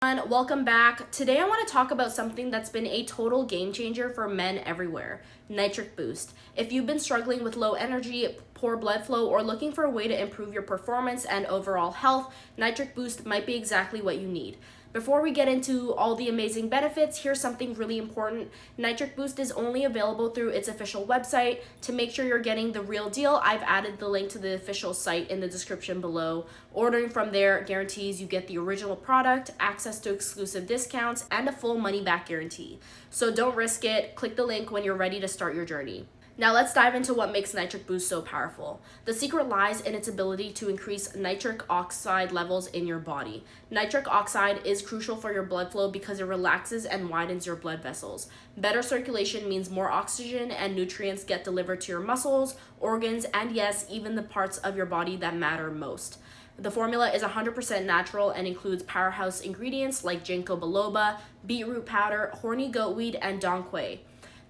And welcome back. Today I want to talk about something that's been a total game changer for men everywhere, Nitric Boost. If you've been struggling with low energy, poor blood flow, or looking for a way to improve your performance and overall health, Nitric Boost might be exactly what you need. Before we get into all the amazing benefits, here's something really important. Nitric Boost is only available through its official website. To make sure you're getting the real deal, I've added the link to the official site in the description below. Ordering from there guarantees you get the original product, access to exclusive discounts, and a full money-back guarantee. So don't risk it. Click the link when you're ready to start your journey. Now let's dive into what makes Nitric Boost so powerful. The secret lies in its ability to increase nitric oxide levels in your body. Nitric oxide is crucial for your blood flow because it relaxes and widens your blood vessels. Better circulation means more oxygen and nutrients get delivered to your muscles, organs, and yes, even the parts of your body that matter most. The formula is 100% natural and includes powerhouse ingredients like ginkgo biloba, beetroot powder, horny goatweed, and dong quai.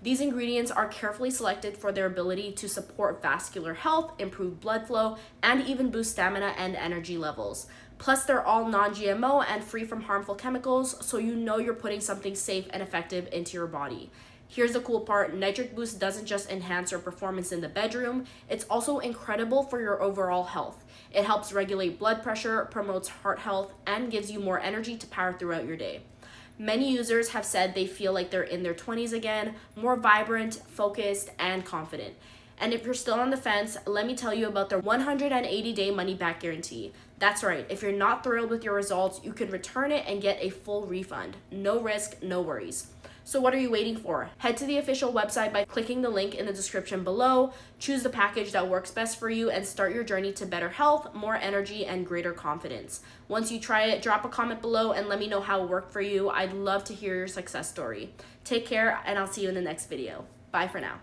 These ingredients are carefully selected for their ability to support vascular health, improve blood flow, and even boost stamina and energy levels. Plus, they're all non-GMO and free from harmful chemicals, so you know you're putting something safe and effective into your body. Here's the cool part, Nitric Boost doesn't just enhance your performance in the bedroom, it's also incredible for your overall health. It helps regulate blood pressure, promotes heart health, and gives you more energy to power throughout your day. Many users have said they feel like they're in their 20s again, more vibrant, focused, and confident. And if you're still on the fence, let me tell you about their 180-day money-back guarantee. That's right, if you're not thrilled with your results, you can return it and get a full refund. No risk, no worries. So what are you waiting for? Head to the official website by clicking the link in the description below, choose the package that works best for you, and start your journey to better health, more energy, and greater confidence. Once you try it, drop a comment below and let me know how it worked for you. I'd love to hear your success story. Take care, and I'll see you in the next video. Bye for now.